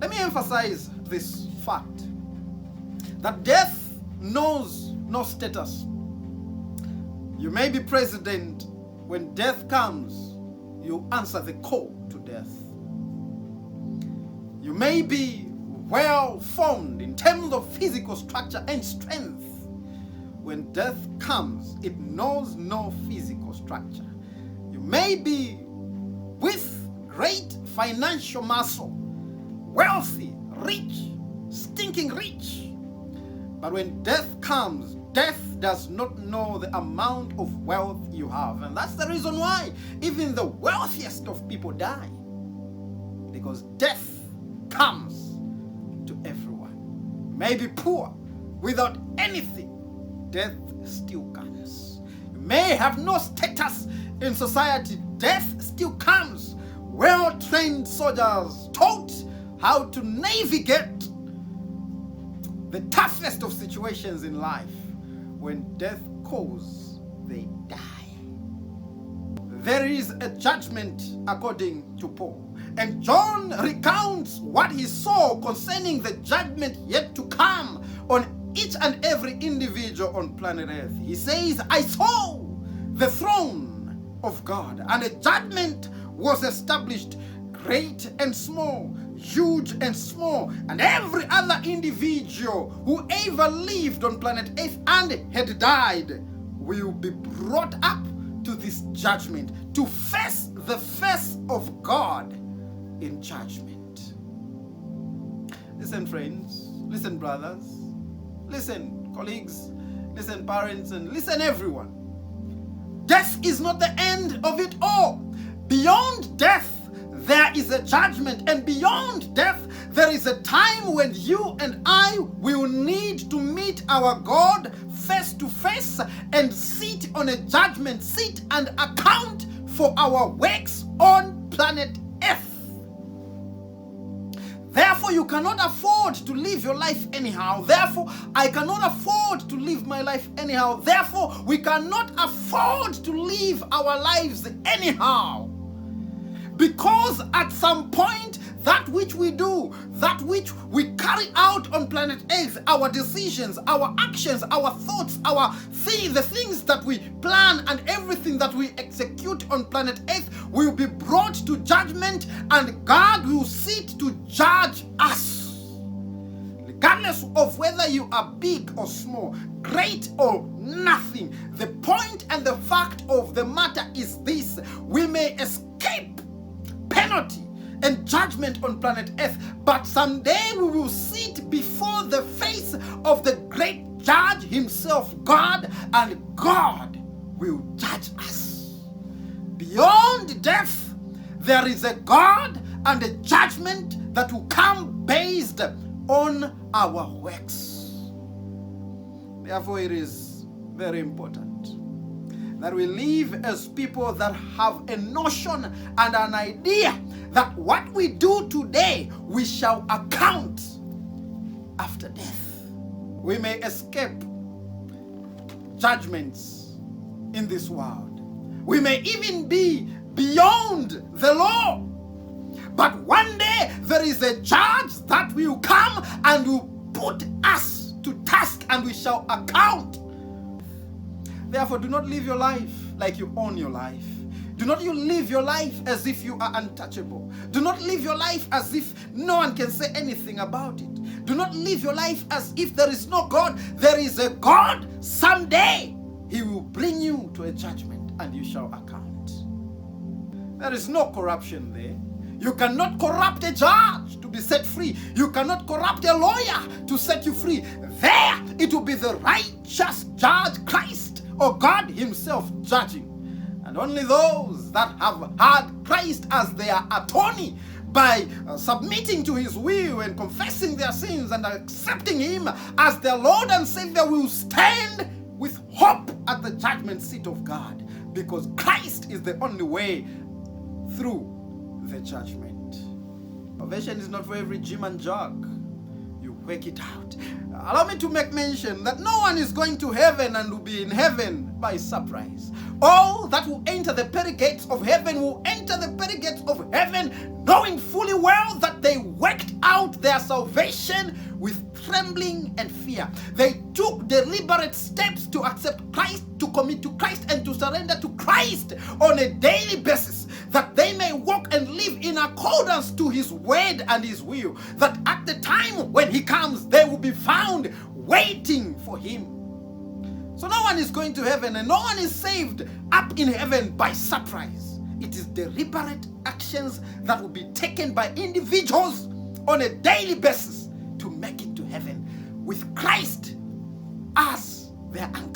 Let me emphasize this fact, that death knows no status. You may be president. When death comes, you answer the call to death. You may be well formed in terms of physical structure and strength. When death comes, it knows no physical structure. You may be with great financial muscle, wealthy, rich, stinking rich. But when death comes, death does not know the amount of wealth you have. And that's the reason why even the wealthiest of people die. Because death comes to everyone. You may be poor without anything. Death still comes. You may have no status in society. Death still comes. Well-trained soldiers taught how to navigate the toughest of situations in life. When death calls, they die. There is a judgment according to Paul. And John recounts what he saw concerning the judgment yet to come on each and every individual on planet Earth. He says, I saw the throne of God, and a judgment was established, great and small, huge and small, and every other individual who ever lived on planet Earth and had died will be brought up to this judgment, to face the face of God in judgment. Listen, friends, listen, brothers, listen, colleagues, listen, parents, and listen, everyone. Death is not the end of it all. Beyond death, there is a judgment, and beyond death, there is a time when you and I will need to meet our God face to face and sit on a judgment seat and account for our works on planet Earth. Therefore, you cannot afford to live your life anyhow. Therefore, I cannot afford to live my life anyhow. Therefore, we cannot afford to live our lives anyhow. Because at some point, that which we do, that which we carry out on planet Earth, our decisions, our actions, our thoughts, the things that we plan and everything that we execute on planet Earth will be brought to judgment, and God will sit to judge us. Regardless of whether you are big or small, great or nothing, the point and the fact of the matter is this: we may escape penalty and judgment on planet Earth, but someday we will sit before the face of the great judge himself, God, and God will judge us. Beyond death, there is a God and a judgment that will come based on our works. Therefore, it is very important that we live as people that have a notion and an idea that what we do today, we shall account after death. We may escape judgments in this world. We may even be beyond the law. But one day, there is a judge that will come and will put us to task, and we shall account. Therefore, do not live your life like you own your life. Do not you live your life as if you are untouchable. Do not live your life as if no one can say anything about it. Do not live your life as if there is no God. There is a God. Someday, He will bring you to a judgment, and you shall account. There is no corruption there. You cannot corrupt a judge to be set free. You cannot corrupt a lawyer to set you free. There, it will be the righteous judge, Christ, or God Himself judging. And only those that have had Christ as their attorney by submitting to His will and confessing their sins and accepting Him as their Lord and Savior will stand with hope at the judgment seat of God, because Christ is the only way through the judgment. Salvation is not for every Jim and Jack. You work it out. Allow me to make mention that no one is going to heaven and will be in heaven by surprise. All that will enter the pearly gates of heaven will enter the pearly gates of heaven knowing fully well that they worked out trembling and fear. They took deliberate steps to accept Christ, to commit to Christ, and to surrender to Christ on a daily basis, that they may walk and live in accordance to his word and his will, that at the time when he comes, they will be found waiting for him. So no one is going to heaven, and no one is saved up in heaven by surprise. It is deliberate actions that will be taken by individuals on a daily basis to make it to heaven with Christ as their anchor.